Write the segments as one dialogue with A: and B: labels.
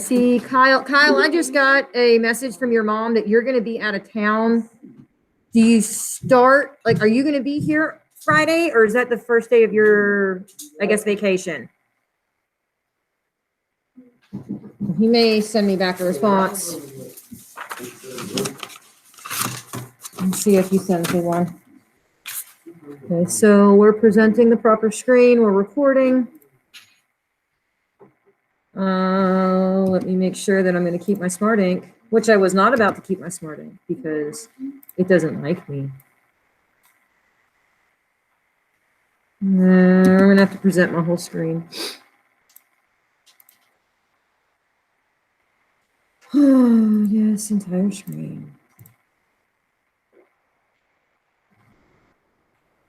A: see Kyle. Kyle, I just got a message from your mom that you're going to be out of town. Do you start, like, are you going to be here Friday, or is that the first day of your, I guess, vacation? He may send me back a response. Let's see if he sends me one. Okay, so we're presenting the proper screen. We're recording. Let me make sure that I'm going to keep my Smart Ink, which I was not about to keep my Smart Ink because it doesn't like me. I'm going to have to present my whole screen. Oh, yes, entire screen.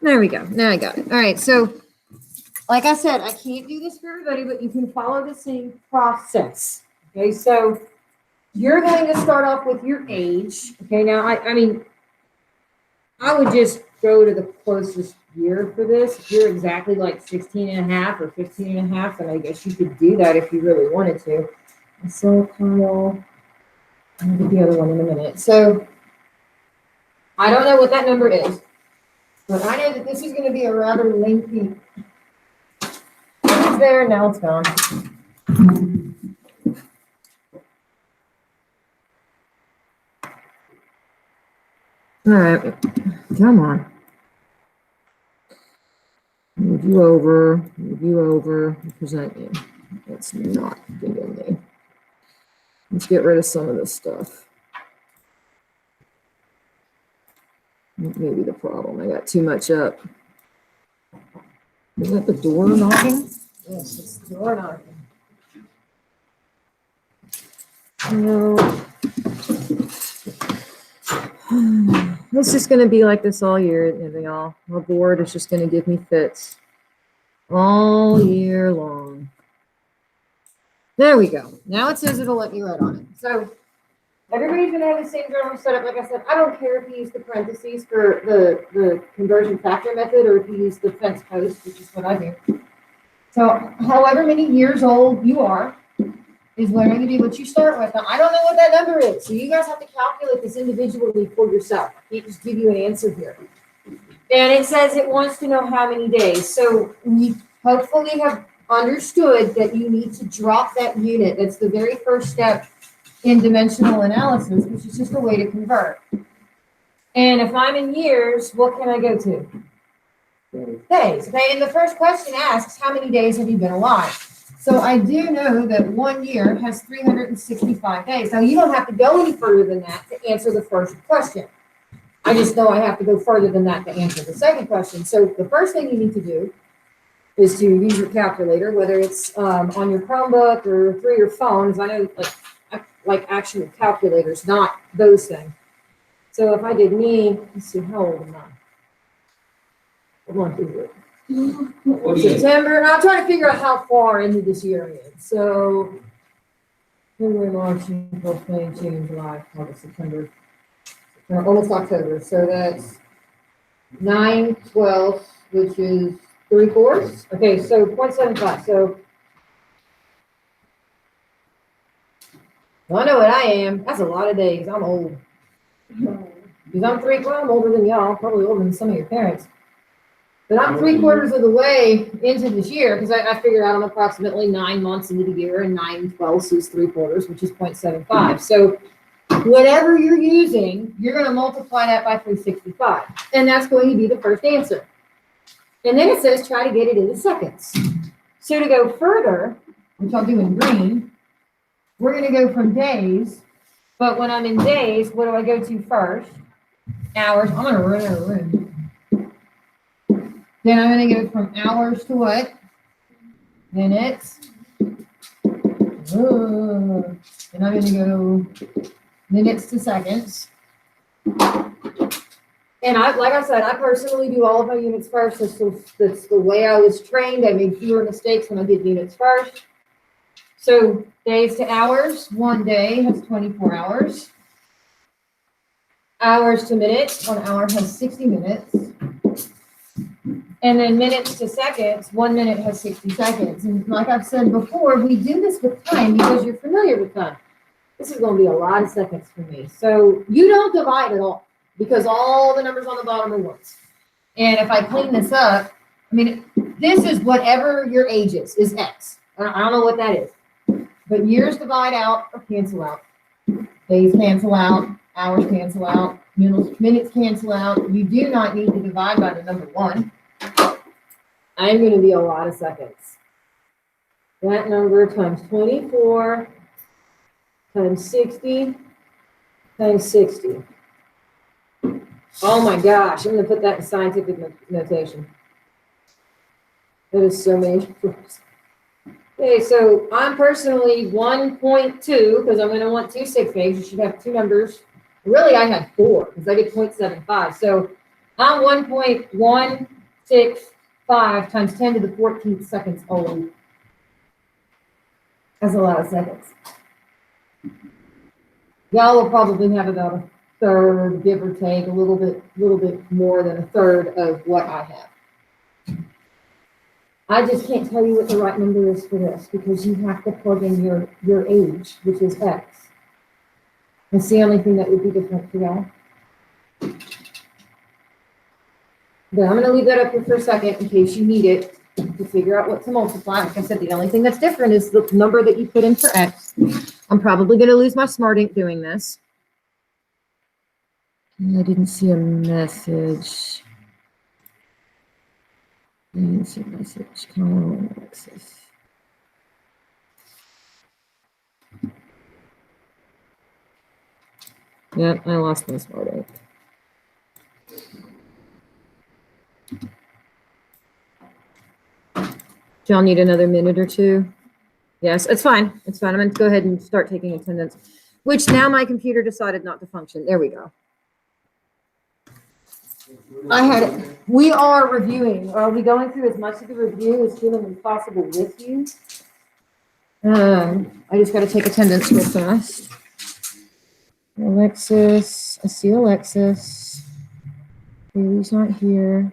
A: There we go. Now I got it. All right, so like I said, I can't do this for everybody, but you can follow the same process. Okay, so you're going to start off with your age. Okay, now I mean, I would just go to the closest year for this. If you're exactly like 16 and a half or 15 and a half, then I guess you could do that if you really wanted to. So Kyle, I'll get the other one in a minute. So I don't know what that number is, but I know that this is going to be a rather lengthy. It's there, now it's gone. All right, come on. Move you over, present you. That's not giving me. Let's get rid of some of this stuff. Maybe the problem. I got too much up. Is that the door knocking? Yes, it's the door knocking. No. It's just going to be like this all year, y'all. My board is just going to give me fits all year long. There we go. Now it says it'll let me write on it. So everybody's going to have the same journal setup. Like I said, I don't care if you use the parentheses for the conversion factor method or if you use the fence post, which is what I do. So however many years old you are is what I'm going to be what you start with. Now, I don't know what that number is, so you guys have to calculate this individually for yourself. I can't just give you an answer here. And it says it wants to know how many days. So we hopefully have understood that you need to drop that unit. That's the very first step in dimensional analysis, which is just a way to convert. And if I'm in years, what can I go to? Days. Okay, and the first question asks, how many days have you been alive? So I do know that 1 year has 365 days. Now, you don't have to go any further than that to answer the first question. I just know I have to go further than that to answer the second question. So the first thing you need to do is to use your calculator, whether it's on your Chromebook or through your phones. I know like actual calculators, not those things. So if I did me, let's see, how old am I? What month is it? September. I'll try to figure out how far into this year it is. So February, March, April, May, June, July, August, September, almost October. So that's 9/12, which is 3/4. Okay, so 0.75. So well, I know what I am. That's a lot of days. I'm old. Because I'm 3/4. I'm older than y'all, probably older than some of your parents. But I'm 3/4 of the way into this year because I figured out I'm approximately 9 months into the year, and 9/12 is 3/4, which is 0.75. So whatever you're using, you're going to multiply that by 365. And that's going to be the first answer. And then it says try to get it into seconds. So to go further, which I'll do in green, we're going to go from days. But when I'm in days, what do I go to first? Hours. I'm going to run out of room. Then I'm going to go from hours to what? Minutes. Then I'm going to go minutes to seconds. And like I said, I personally do all of my units first. That's the way I was trained. I made fewer mistakes when I did units first. So days to hours. 1 day has 24 hours. Hours to minutes. 1 hour has 60 minutes. And then minutes to seconds, 1 minute has 60 seconds. And like I've said before, we do this with time because you're familiar with time. This is going to be a lot of seconds for me. So you don't divide at all because all the numbers on the bottom are ones. And if I clean this up, I mean, this is whatever your age is X. I don't know what that is. But years divide out or cancel out. Days cancel out. Hours cancel out. Minutes cancel out. You do not need to divide by the number 1. I'm going to be a lot of seconds. That number times 24 times 60 times 60. Oh my gosh, I'm going to put that in scientific notation. That is so many numbers. Okay, so I'm personally 1.2 because I'm going to want 2 sig figs. You should have 2 numbers. Really, I had 4 because I did 0.75. So I'm 1.165 times 10 to the 14th seconds old. That's a lot of seconds. Y'all will probably have about a third, give or take, a little bit more than a third of what I have. I just can't tell you what the right number is for this because you have to plug in your age, which is X. It's the only thing that would be different for y'all. But I'm going to leave that up here for a second in case you need it to figure out what to multiply. Like I said, the only thing that's different is the number that you put in for X. I'm probably going to lose my Smart Ink doing this. I didn't see a message. I didn't see a message. Come on, Alexis. Yep, I lost my Smart Ink. Do y'all need another minute or two? Yes, it's fine. It's fine. I'm going to go ahead and start taking attendance, which now my computer decided not to function. There we go. I had it. We are reviewing. Are we going through as much of the review as humanly possible with you? I just got to take attendance real fast. Alexis, I see Alexis. Haley's not here.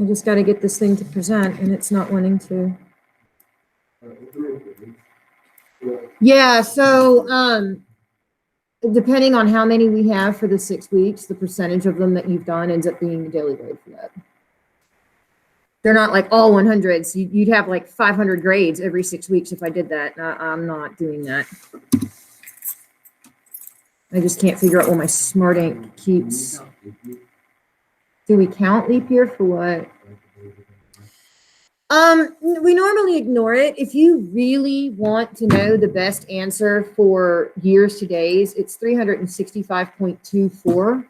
A: I just got to get this thing to present, and it's not wanting to. Yeah, so depending on how many we have for the 6 weeks, the percentage of them that you've done ends up being the daily grade for that. They're not like all 100s. You'd have like 500 grades every 6 weeks if I did that. I'm not doing that. I just can't figure out what my Smart Ink keeps. Do we count leap year for what? We normally ignore it. If you really want to know the best answer for years to days, it's 365.24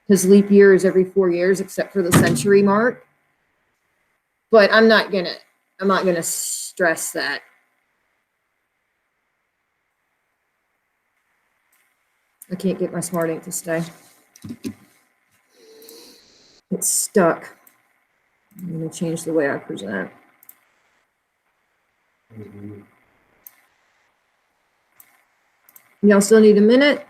A: because leap year is every 4 years except for the century mark. But I'm not gonna stress that. I can't get my Smart Ink to stay. It's stuck. I'm gonna change the way I present. Y'all still need a minute?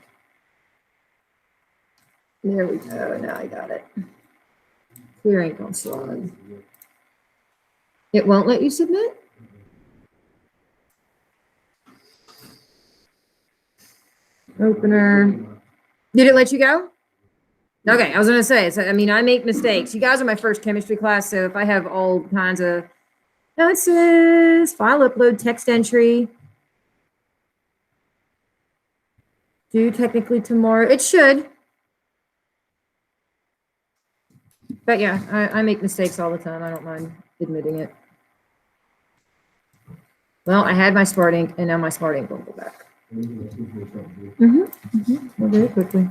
A: There we go. Now I got it. Clear ink on slide. It won't let you submit? Opener. Did it let you go? Okay, I was gonna say, I mean, I make mistakes. You guys are my first chemistry class, so if I have all kinds of, no, it says file upload, text entry. Due technically tomorrow. It should. But yeah, I make mistakes all the time. I don't mind admitting it. Well, I had my Smart Ink, and now my Smart Ink won't go back. Well, very quickly.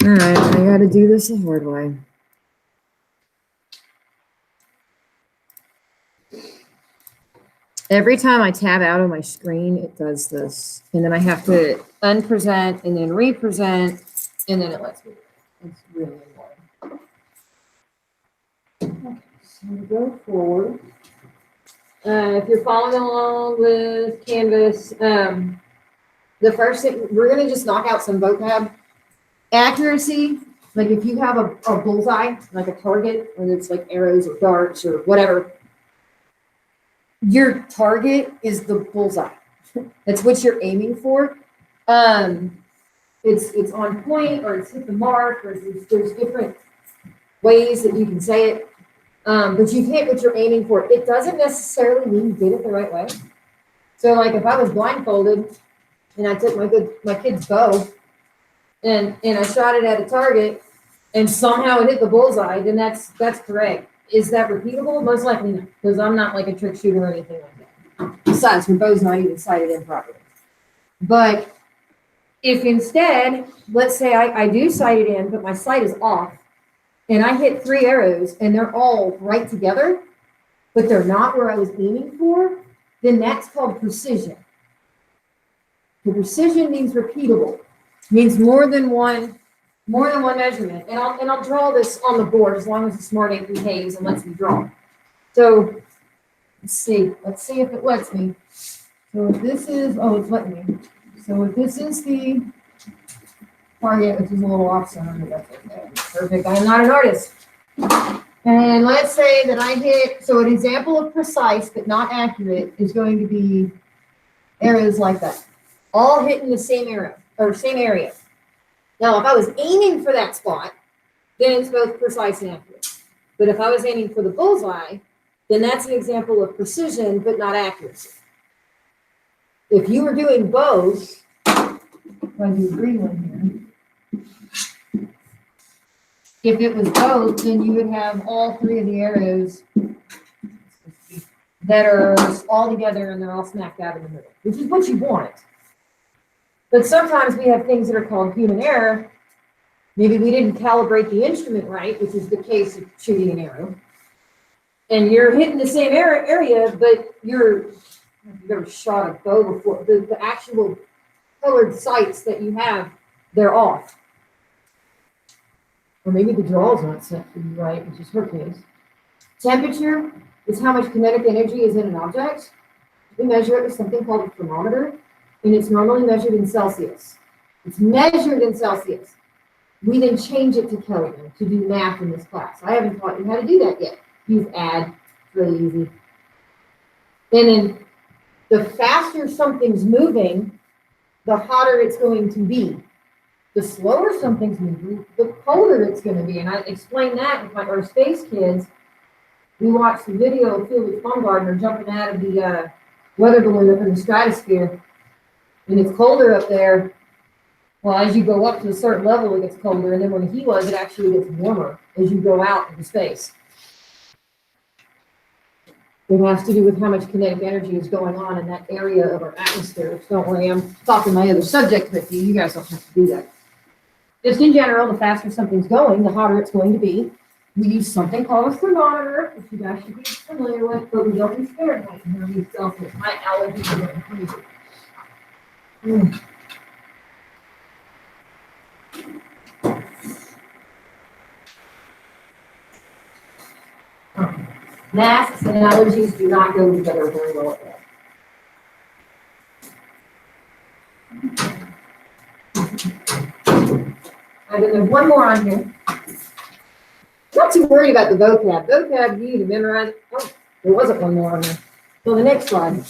A: All right, I got to do this the hard way. Every time I tab out of my screen, it does this. And then I have to unpresent and then represent, and then it lets me. It's really annoying. Okay, so go forward. If you're following along with Canvas, The first thing, we're gonna just knock out some vocab. Accuracy, like if you have a bullseye, like a target, whether it's like arrows or darts or whatever, your target is the bullseye. That's what you're aiming for. It's on point, or it's hit the mark, or there's different ways that you can say it. But you hit what you're aiming for. It doesn't necessarily mean you did it the right way. So like if I was blindfolded and I took my kid's bow and I shot it at a target and somehow it hit the bullseye, then that's correct. Is that repeatable? Most likely not, because I'm not like a trick shooter or anything like that. Besides, my bow's not even sighted in properly. But if instead, let's say I do sight it in, but my sight is off, and I hit 3 arrows and they're all right together, but they're not where I was aiming for, then that's called precision. The precision means repeatable, means more than one measurement. And I'll draw this on the board as long as the smart ink behaves and lets me draw. So let's see if it lets me. So if this is, oh, it's letting me. So if this is the target, which is a little off center, but that's okay. Perfect. I'm not an artist. And let's say that I hit, so an example of precise but not accurate is going to be arrows like that, all hitting the same arrow or same area. Now, if I was aiming for that spot, then it's both precise and accurate. But if I was aiming for the bullseye, then that's an example of precision but not accuracy. If you were doing both, if I do green one here, if it was both, then you would have all 3 of the arrows that are all together and they're all smack dab in the middle, which is what you want. But sometimes we have things that are called human error. Maybe we didn't calibrate the instrument right, which is the case of shooting an arrow. And you're hitting the same area, but you've never shot a bow before. The actual colored sights that you have, they're off. Or maybe the draw's not set for you right, which is her case. Temperature is how much kinetic energy is in an object. We measure it with something called a thermometer, and it's normally measured in Celsius. It's measured in Celsius. We then change it to Kelvin to do math in this class. I haven't taught you how to do that yet. Use add, it's really easy. And then the faster something's moving, the hotter it's going to be. The slower something's moving, the colder it's going to be. And I explained that with our space kids. We watched the video of Felix Baumgartner jumping out of the weather balloon up in the stratosphere. And it's colder up there. Well, as you go up to a certain level, it gets colder. And then when he was, it actually gets warmer as you go out into space. It has to do with how much kinetic energy is going on in that area of our atmosphere. Don't worry, I'm talking my other subject with you. You guys don't have to do that. Just in general, the faster something's going, the hotter it's going to be. We use something called a thermometer, which you guys should be familiar with, but we don't use Fahrenheit in here. We use Celsius. My allergies are getting crazy. Masks and allergies do not go together very well at all. And then there's one more on here. Not too worried about the vocab. Vocab, you need to memorize it. Oh, there wasn't one more on there. So the next slide.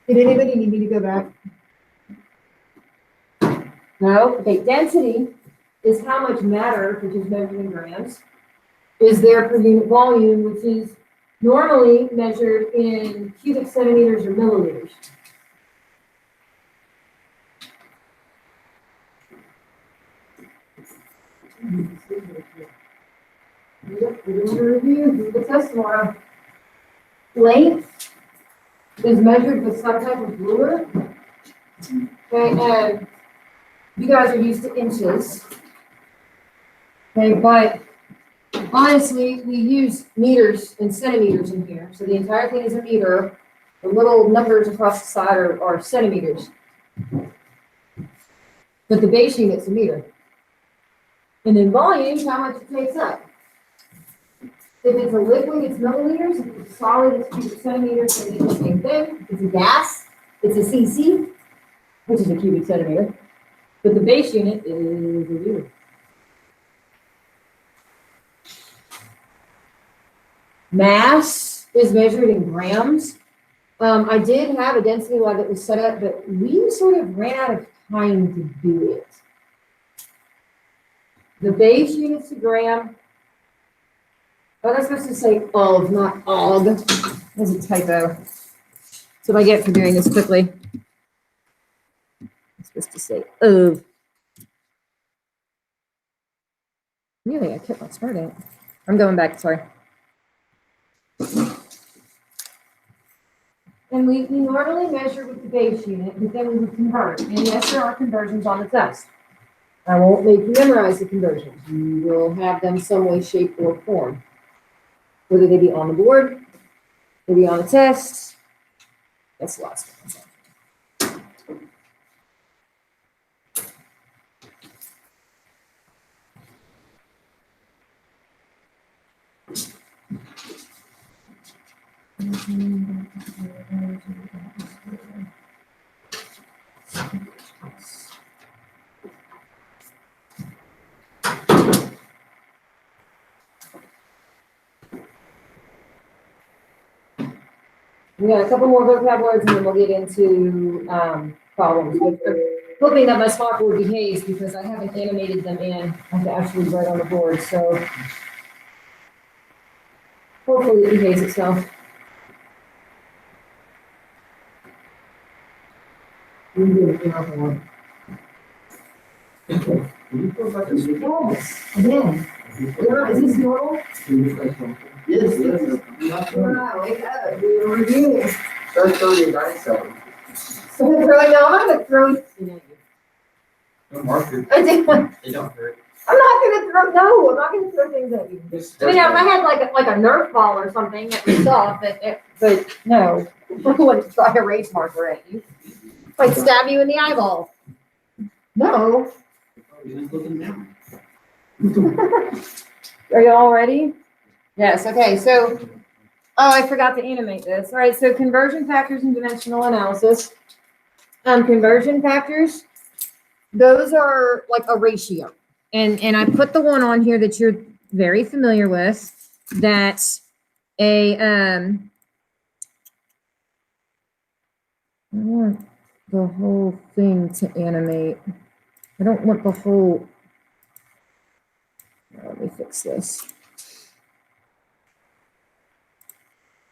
A: Did anybody need me to go back? No? Okay, density is how much matter, which is measured in grams, is there per unit volume, which is normally measured in cubic centimeters or milliliters. Yep, we're doing a review. Do the test tomorrow. Length is measured with some type of ruler. Okay, and you guys are used to inches. Okay, but honestly, we use meters and centimeters in here. So the entire thing is a meter. The little numbers across the side are centimeters. But the base unit's a meter. And then volume, how much it takes up. If it's a liquid, it's milliliters. If it's solid, it's cubic centimeters. So it's the same thing. If it's a gas, it's a cc. which is a cubic centimeter. But the base unit is a liter. Mass is measured in grams. I did have a density log that was set up, but we sort of ran out of time to do it. The base unit's a gram. Oh, that's supposed to say of, not og. That's a typo. So I get for doing this quickly. It's supposed to say of. Really, I kept my start out. I'm going back, sorry. And we normally measure with the base unit, but then we would convert. And yes, there are conversions on the test. I won't make you memorize the conversions. You will have them some way, shape, or form. Whether they be on the board, maybe on the test. That's the last one. We got a couple more vocab words and then we'll get into problems. But I'm hoping that my smartboard behaves because I haven't animated them in. I have to actually write on the board, so hopefully it behaves itself. Yes, again. Is this normal?
B: Yes,
A: Wow, wake up. We were reviewing.
B: Start throwing your dice out.
A: So I'm gonna throw.
B: No marker.
A: I did.
B: They don't hurt.
A: I'm not gonna throw things at you. I mean, if I had like a Nerf ball or something that was soft, but no, I wouldn't try a race marker at you. Like stab you in the eyeball. No.
B: You're just looking down.
A: Are you all ready? Yes, okay, so, oh, I forgot to animate this. All right, so conversion factors and dimensional analysis. Conversion factors, those are like a ratio. And I put the one on here that you're very familiar with, that's a, I want the whole thing to animate. I don't want the whole, let me fix this.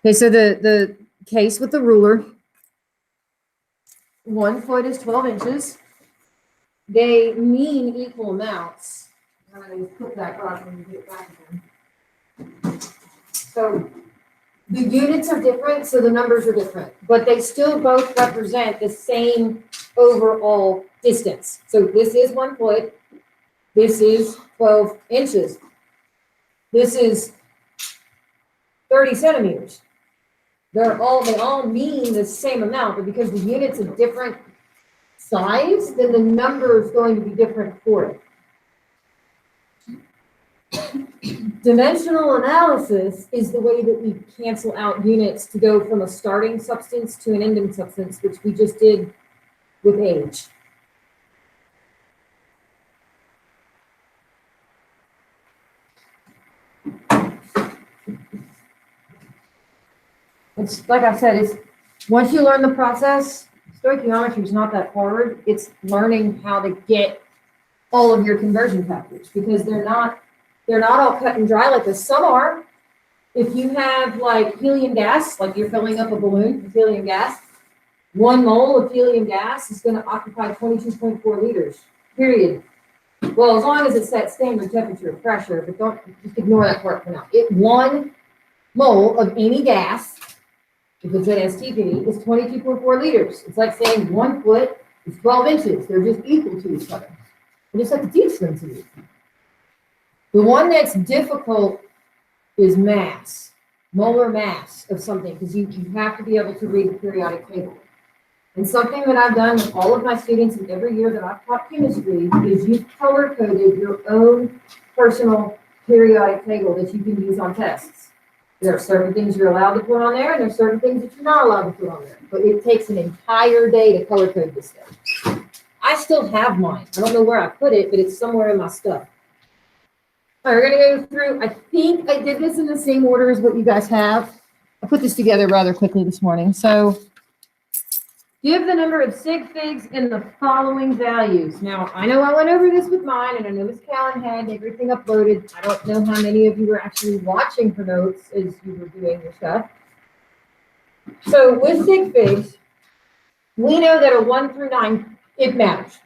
A: Okay, so the case with the ruler, 1 foot is 12 inches. They mean equal amounts. I'm going to put that rock when you get back again. So the units are different, so the numbers are different, but they still both represent the same overall distance. So this is 1 foot. This is 12 inches. This is 30 centimeters. They all mean the same amount, but because the unit's a different size, then the number is going to be different for it. Dimensional analysis is the way that we cancel out units to go from a starting substance to an ending substance, which we just did with age. It's like I said, it's once you learn the process, stoichiometry is not that hard. It's learning how to get all of your conversion factors because they're not all cut and dry like this. Some are. If you have like helium gas, like you're filling up a balloon with helium gas, 1 mole of helium gas is going to occupy 22.4 liters, period. Well, as long as it's that standard temperature and pressure, but don't just ignore that part for now. 1 mole of any gas, if it's an STP, is 22.4 liters. It's like saying 1 foot is 12 inches. They're just equal to each other. You just have to teach them to you. The one that's difficult is mass, molar mass of something, because you have to be able to read the periodic table. And something that I've done with all of my students in every year that I've taught chemistry is you've color-coded your own personal periodic table that you can use on tests. There are certain things you're allowed to put on there, and there's certain things that you're not allowed to put on there. But it takes an entire day to color code this stuff. I still have mine. I don't know where I put it, but it's somewhere in my stuff. All right, we're gonna go through, I think I did this in the same order as what you guys have. I put this together rather quickly this morning. So give the number of sig figs in the following values. Now, I know I went over this with mine, and I know Ms. Callan had everything uploaded. I don't know how many of you were actually watching for notes as you were doing your stuff. So with sig figs, we know that a 1 through 9, it matters.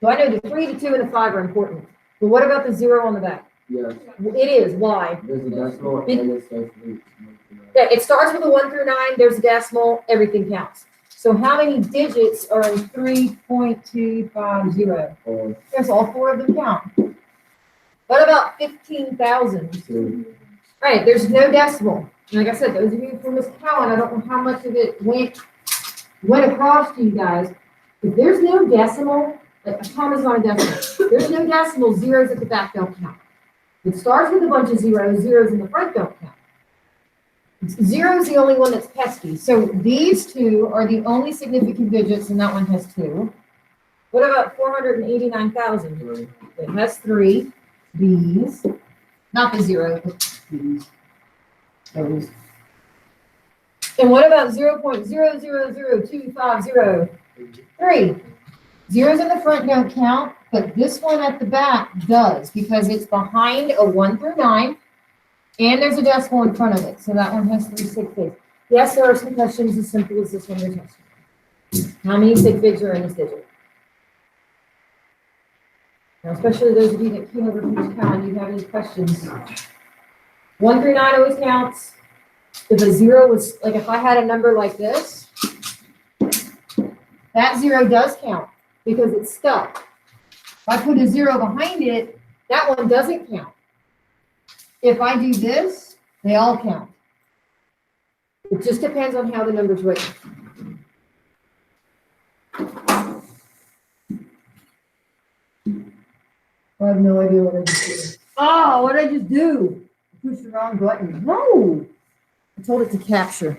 A: So I know the 3, the 2, and the 5 are important. But what about the 0 on the back?
B: Yes.
A: It is. Why?
B: There's a decimal and it says eight.
A: Yeah, it starts with a 1 through 9. There's a decimal. Everything counts. So how many digits are in 3.250?
B: Four.
A: Yes, all 4 of them count. What about 15,000?
B: Two.
A: Right, there's no decimal. Like I said, those of you from Miss Cowan, I don't know how much of it went across to you guys. If there's no decimal, like a comma's not a decimal. There's no decimal, zeros at the back don't count. It starts with a bunch of zeros, zeros in the front don't count. Zero is the only one that's pesky. So these two are the only significant digits, and that one has 2. What about 489,000?
B: Three.
A: It has 3. These, not the 0, but these. Those. And what about 0.000250? 3. Zeros in the front don't count, but this one at the back does because it's behind a 1 through 9. And there's a decimal in front of it, so that one has 3 sig figs. Yes, there are some questions as simple as this one you're testing. How many sig figs are in this digit? Now, especially those of you that came over from this count, you have any questions? 1 through 9 always counts. If a 0 was, like if I had a number like this, that 0 does count because it's stuck. If I put a 0 behind it, that one doesn't count. If I do this, they all count. It just depends on how the number's written. I have no idea what I just did. Oh, what did I just do? I pushed the wrong button. No! I told it to capture.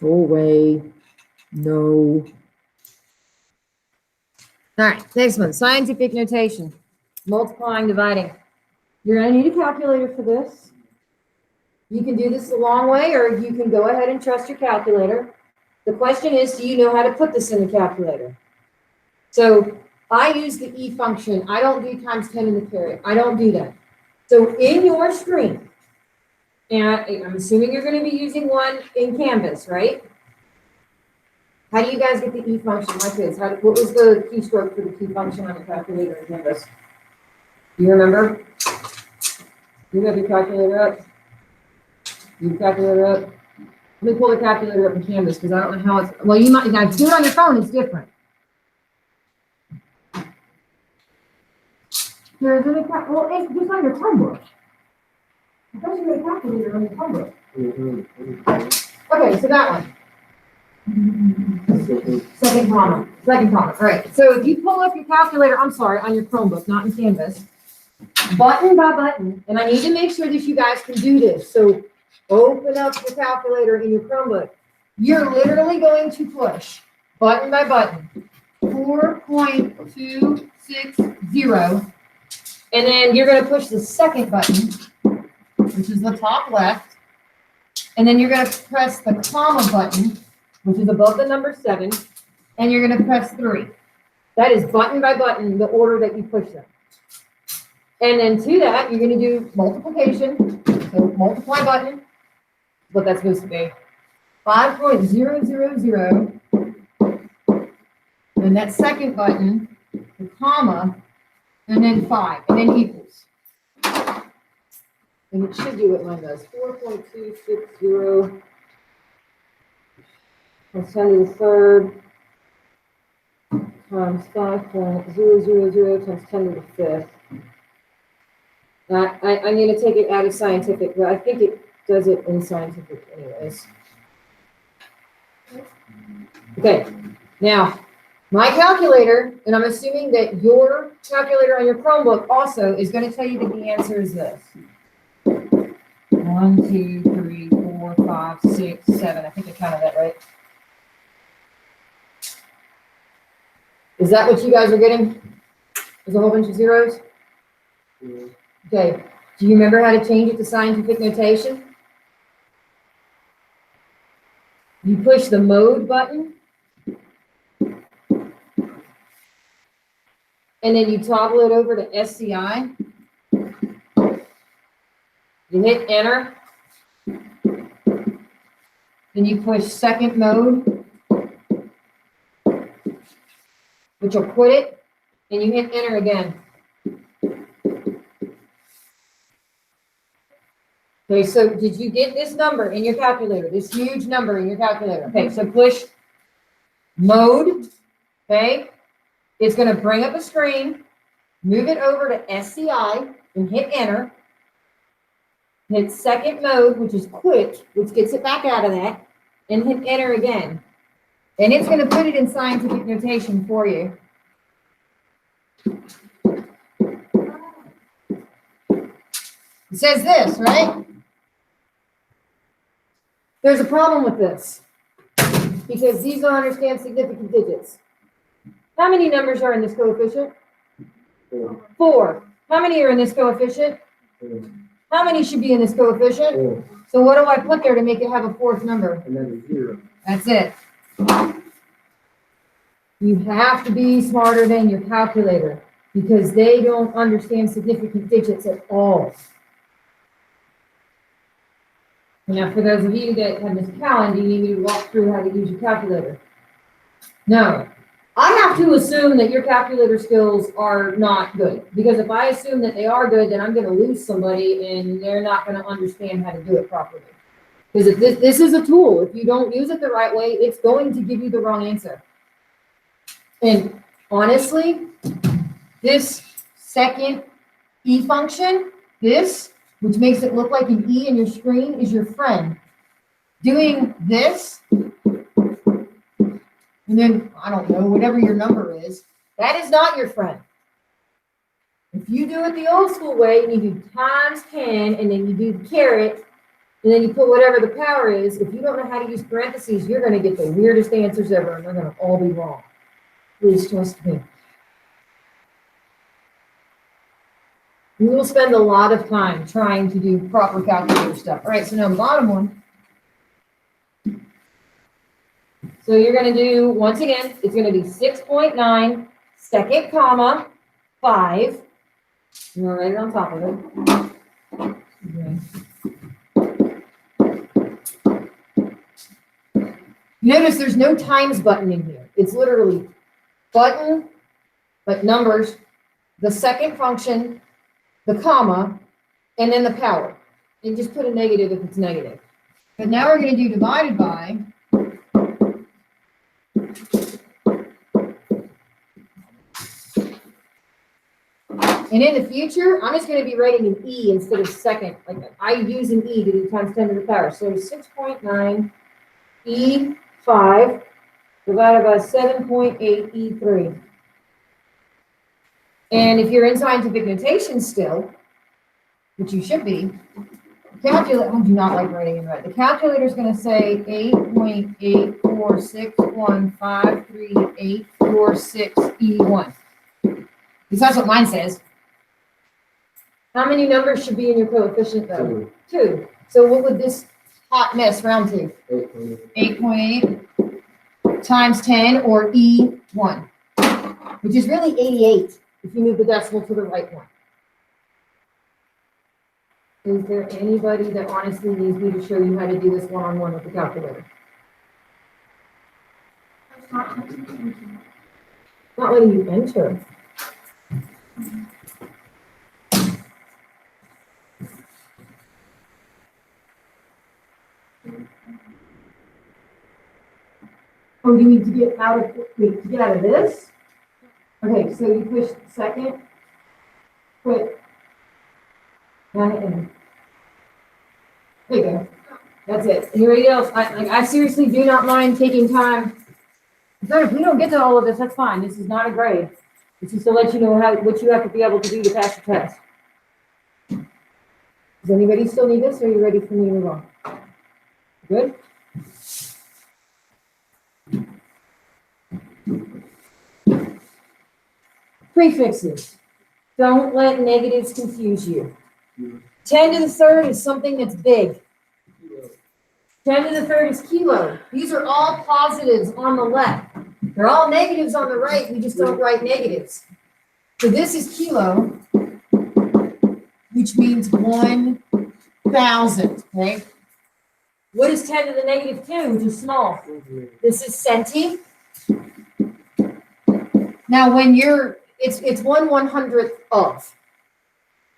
A: Go away. No. All right, next one, scientific notation, multiplying, dividing. You're gonna need a calculator for this. You can do this the long way, or you can go ahead and trust your calculator. The question is, do you know how to put this in the calculator? So I use the E function. I don't do times 10 in the carry. I don't do that. So in your screen, and I'm assuming you're gonna be using one in Canvas, right? How do you guys get the E function like this? What was the keystroke for the key function on the calculator in Canvas? Do you remember? You have your calculator up? Your calculator up? Let me pull the calculator up in Canvas because I don't know how it's, well, you might, now if you do it on your phone, it's different. There isn't a well, it's just on your Chromebook. I thought you had a calculator on your Chromebook. Okay, so that one. Second comma. All right. So if you pull up your calculator, I'm sorry, on your Chromebook, not in Canvas, button by button, and I need to make sure that you guys can do this. So open up the calculator in your Chromebook. You're literally going to push button by button 4.260, and then you're going to push the second button, which is the top left, and then you're going to press the comma button, which is above the number 7, and you're going to press 3. That is button by button, the order that you push them. And then to that, you're going to do multiplication. So multiply button, what that's supposed to be. 5.000, and that second button, the comma, and then 5, and then equals. And it should do what mine does, 4.260. Times 10 to the third times 5.000 times 10 to the fifth. I'm going to take it out of scientific, but I think it does it in scientific anyways. Okay, now my calculator, and I'm assuming that your calculator on your Chromebook also is going to tell you that the answer is this. 1, 2, 3, 4, 4, 5, 6, 7. I think I counted that right. Is that what you guys are getting? There's a whole bunch of zeros?
B: Yeah.
A: Okay. Do you remember how to change it to scientific notation? You push the mode button, and then you toggle it over to SCI. You hit enter, then you push second mode, which will quit it, and you hit enter again. Okay, so did you get this number in your calculator, this huge number in your calculator? Okay, so push mode, okay? It's gonna bring up a screen, move it over to SCI, and hit enter. Hit second mode, which is quit, which gets it back out of that, and hit enter again. And it's gonna put it in scientific notation for you. It says this, right? There's a problem with this because these don't understand significant digits. How many numbers are in this coefficient?
B: 4.
A: 4. How many are in this coefficient?
B: 4.
A: How many should be in this coefficient?
B: 4.
A: So what do I put there to make it have a fourth number?
B: And then a 0.
A: That's it. You have to be smarter than your calculator because they don't understand significant digits at all. Now, for those of you that have this calendar, you need me to walk through how to use your calculator. No, I have to assume that your calculator skills are not good because if I assume that they are good, then I'm going to lose somebody and they're not going to understand how to do it properly. Because if this is a tool, if you don't use it the right way, it's going to give you the wrong answer. And honestly, this second E function, which makes it look like an E in your screen, is your friend. Doing this, and then, I don't know, whatever your number is, that is not your friend. If you do it the old school way, and you do times 10, and then you do the caret, and then you put whatever the power is, if you don't know how to use parentheses, you're going to get the weirdest answers ever, and they're going to all be wrong. Please trust me. You will spend a lot of time trying to do proper calculator stuff. All right, so now bottom one. So you're going to do, once again, it's going to be 6.9, second comma, 5. You're going to write it on top of it. Okay. Notice there's no times button in here. It's literally button, but numbers, the second function, the comma, and then the power. And just put a negative if it's negative. But now we're going to do divided by. And in the future, I'm just going to be writing an E instead of second. Like I use an E to do times 10 to the power. So 6.9 E5 divided by 7.8 E3. And if you're in scientific notation still, which you should be, calculator, I do not like writing in red. The calculator is going to say 8.846153846E1. Because that's what mine says. How many numbers should be in your coefficient though? 2. So what would this hot mess round to? 8.8 times 10 or E1, which is really 88 if you move the decimal to the right one. Is there anybody that honestly needs me to show you how to do this one-on-one with the calculator? Not letting you enter. Oh, you need to get out of, wait, to get out of this? Okay, so you push second, quit, and there you go. That's it. Anybody else? I seriously do not mind taking time. If we don't get to all of this, that's fine. This is not a grade. It's just to let you know what you have to be able to do to pass the test. Does anybody still need this, or are you ready for me to move on? Good. Prefixes. Don't let negatives confuse you. 10 to the third is something that's big. 10 to the third is kilo. These are all positives on the left. They're all negatives on the right. We just don't write negatives. So this is kilo, which means 1,000, okay? What is 10 to the negative 2, which is small? This is centi. Now, when it's 1/100th of.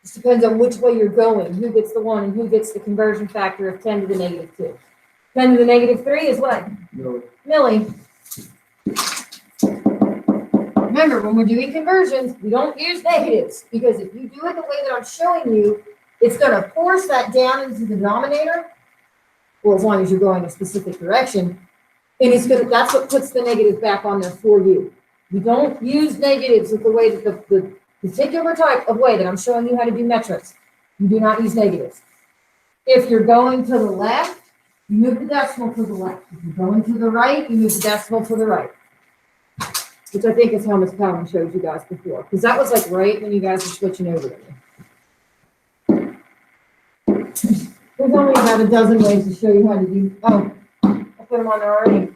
A: It depends on which way you're going, who gets the 1 and who gets the conversion factor of 10 to the negative 2. 10 to the negative 3 is what? Milli. Remember, when we're doing conversions, we don't use negatives, because if you do it the way that I'm showing you, it's going to force that down into the denominator, well, as long as you're going a specific direction, and that's what puts the negative back on there for you. You don't use negatives with the way that the particular type of way that I'm showing you how to do metrics. You do not use negatives. If you're going to the left, you move the decimal to the left. If you're going to the right, you move the decimal to the right. Which I think is how Ms. Powell showed you guys before. Because that was like right when you guys were switching over to me. There's only about a dozen ways to show you how to do, I put them on there already.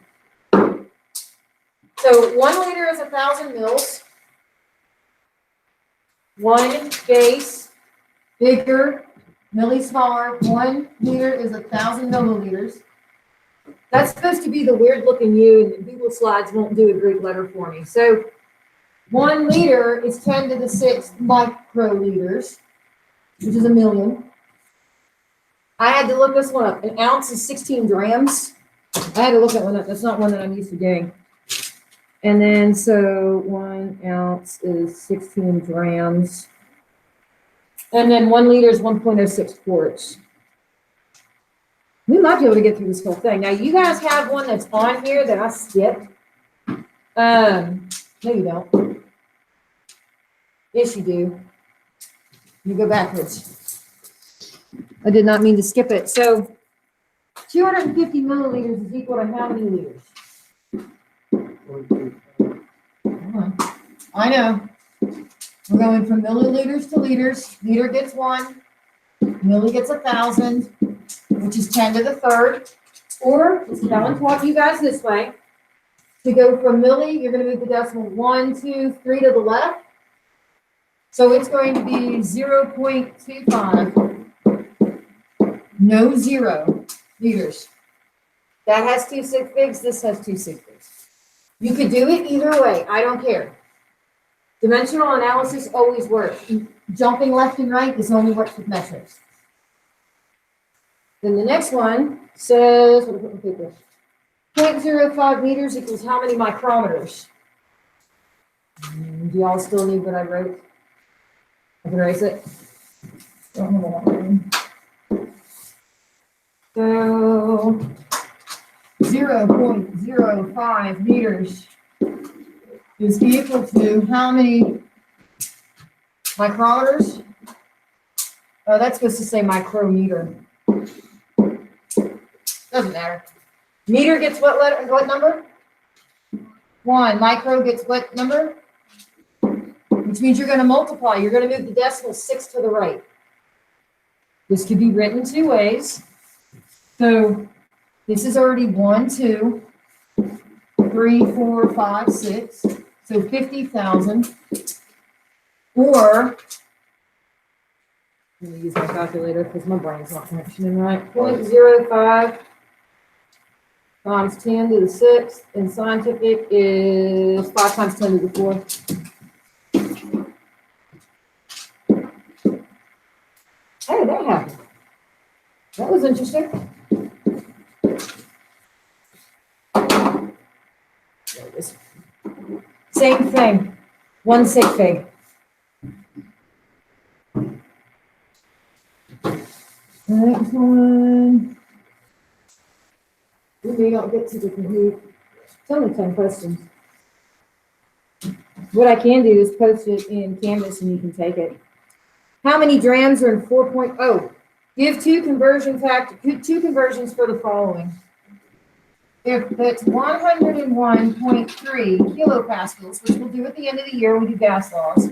A: So 1 liter is 1,000 mils. 1 base, bigger, milli smaller. 1 liter is 1,000 milliliters. That's supposed to be the weird looking U, and Google Slides won't do a Greek letter for me. So 1 liter is 10 to the 6th microliters, which is a million. I had to look this one up. An ounce is 16 grams. I had to look that one up. That's not one that I'm used to doing. And then, so 1 ounce is 16 grams. And then 1 liter is 1.06 quarts. We might be able to get through this whole thing. Now, you guys have one that's on here that I skipped. No, you don't. Yes, you do. You go backwards. I did not mean to skip it. So 250 milliliters is equal to how many liters? I know. We're going from milliliters to liters. Liter gets 1. Milli gets 1,000, which is 10 to the third. Or, let's Helen taught you guys this way. To go from milli, you're going to move the decimal 1, 2, 3 to the left. So it's going to be 0.25. No zero liters. That has 2 sig figs. This has 2 sig figs. You could do it either way. I don't care. Dimensional analysis always works. Jumping left and right, this only works with metrics. Then the next one says, what do I put in paper? 0.05 meters equals how many micrometers? Do y'all still need what I wrote? I can erase it. So 0.05 meters is equal to how many micrometers? Oh, that's supposed to say micrometer. Doesn't matter. Meter gets what letter? What number? 1. Micro gets what number? Which means you're going to multiply. You're going to move the decimal 6 to the right. This could be written 2 ways. So this is already 1, 2, 3, 4, 5, 6. So 50,000. Or, let me use my calculator because my brain's not functioning right. 0.05 times 10 to the 6th, and scientific is 5 times 10 to the 4th. Hey, that happened. That was interesting. There it is. Same thing. 1 sig fig. Next one. We may not get to the Kahoot. It's only 10 questions. What I can do is post it in Canvas and you can take it. How many drams are in 4.0? Give two conversions for the following. If it's 101.3 kilopascals, which we'll do at the end of the year when we do gas laws,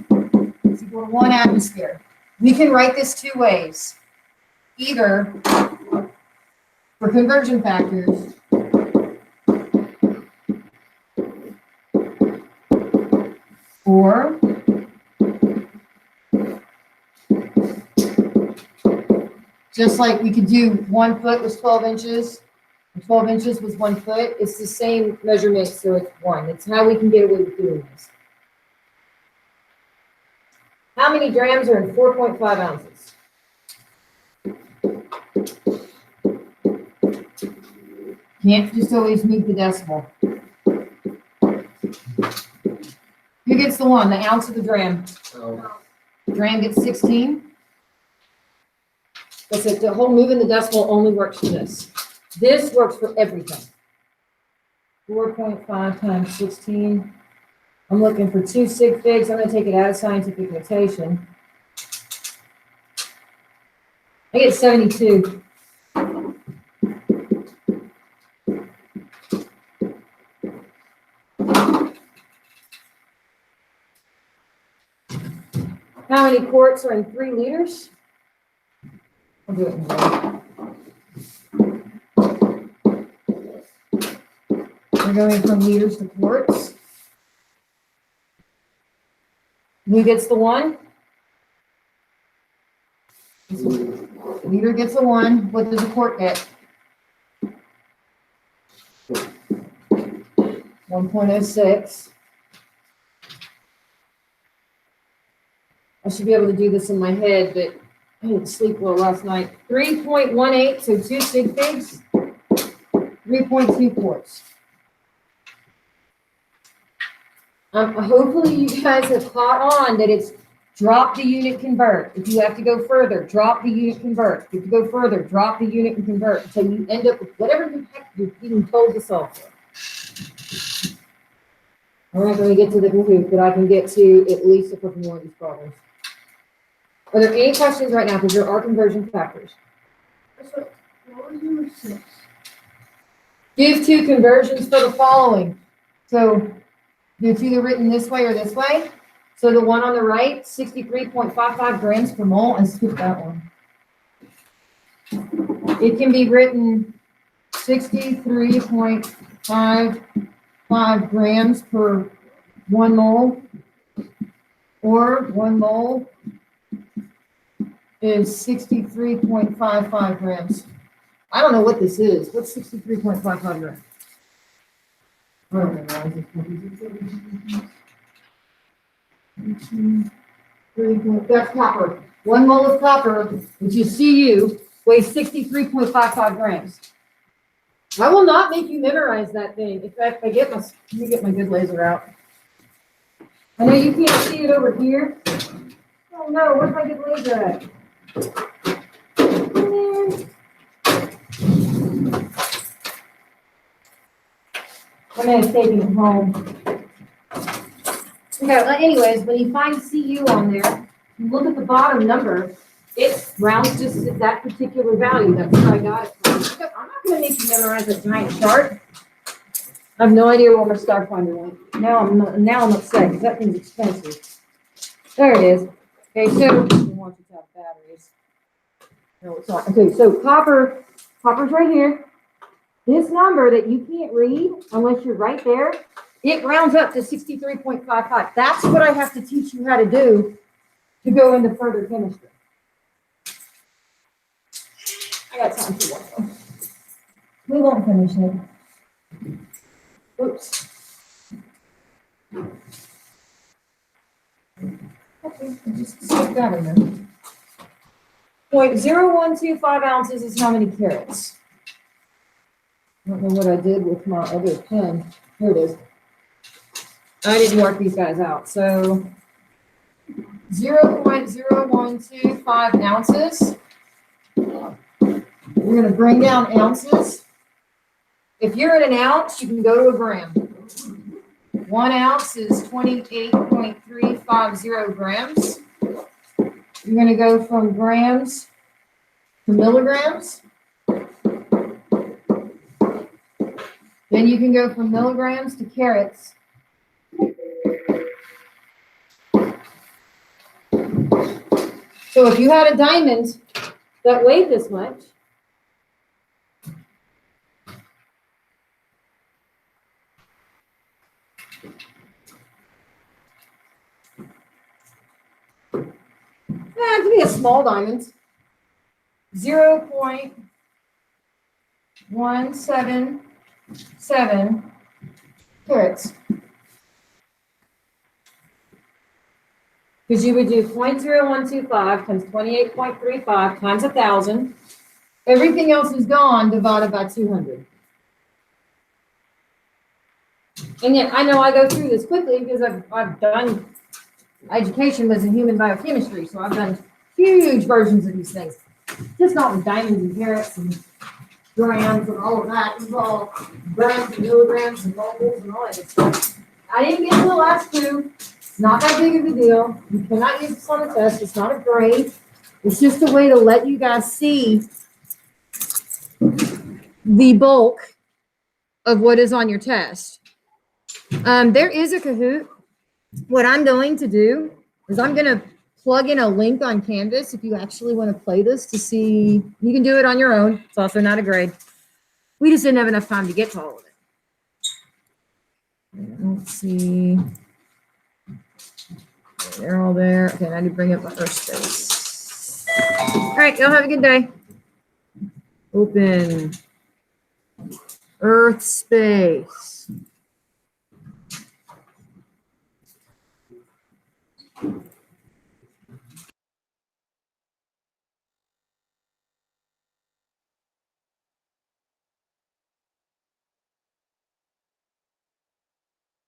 A: it's equal to 1 atmosphere. We can write this two ways. Either for conversion factors, or just like we could do 1 foot was 12 inches, and 12 inches was 1 foot. It's the same measurement, so it's 1. It's how we can get away with doing this. How many grams are in 4.5 ounces? Can't just always meet the decimal. Who gets the 1? The ounce of the gram? Gram gets 16. That's it. The whole moving the decimal only works for this. This works for everything. 4.5 times 16. I'm looking for 2 sig figs. I'm going to take it out of scientific notation. I get 72. How many quarts are in 3 liters? I'll do it in one. We're going from liters to quarts. Who gets the 1? Liter gets a 1. What does a quart get? 1.06. I should be able to do this in my head, but I didn't sleep well last night. 3.18, so 2 sig figs, 3.2 quarts. Hopefully you guys have caught on that it's drop the unit, convert. If you have to go further, drop the unit, convert. If you go further, drop the unit and convert until you end up with whatever the heck you're being told to solve for. I'm not going to get to the Kahoot, but I can get to at least a couple more of these problems. Are there any questions right now? Because there are conversion factors.
C: What was number 6?
A: Give two conversions for the following. So it's either written this way or this way. So the one on the right, 63.55 grams per mole, and skip that one. It can be written 63.55 grams per 1 mole, or 1 mole is 63.55 grams. I don't know what this is. What's 63.55 grams? I don't know. That's copper. 1 mole of copper, which is Cu, weighs 63.55 grams. I will not make you memorize that thing. In fact, let me get my good laser out. I know you can't see it over here. Oh no, where's my good laser at? I'm gonna take it home. Okay, well, anyways, when you find CU on there, you look at the bottom number, it rounds just to that particular value. That's where I got it from. I'm not gonna make you memorize a giant chart. I have no idea where my star finder went. Now I'm upset because that thing's expensive. There it is. Okay, so I want you to have batteries. No, it's not. Okay, so copper's right here. This number that you can't read unless you're right there, it rounds up to 63.55. That's what I have to teach you how to do to go into further chemistry. I got time for one more. We won't finish it. Oops. Okay, I'll just stick that in there. 0.0125 ounces is how many carats? I don't know what I did with my other pen. Here it is. I didn't work these guys out. So 0.0125 ounces. We're going to bring down ounces. If you're at an ounce, you can go to a gram. 1 ounce is 28.350 grams. You're going to go from grams to milligrams. Then you can go from milligrams to carats. So if you had a diamond that weighed this much, it could be a small diamond, 0.177 carats. Because you would do 0.0125 times 28.35 times 1,000. Everything else is gone divided by 200. And yet, I know I go through this quickly because I've done, education was in human biochemistry, so I've done huge versions of these things. Just not with diamonds and carats and grams and all of that. It was all grams and milligrams and moles and all that stuff. I didn't get to the last two. It's not that big of a deal. You cannot use this on a test. It's not a grade. It's just a way to let you guys see the bulk of what is on your test. There is a Kahoot. What I'm going to do is I'm going to plug in a link on Canvas if you actually want to play this to see. You can do it on your own. It's also not a grade. We just didn't have enough time to get to all of it. Let's see. They're all there. Okay, I need to bring up my Earth space. All right, y'all have a good day. Open Earth space.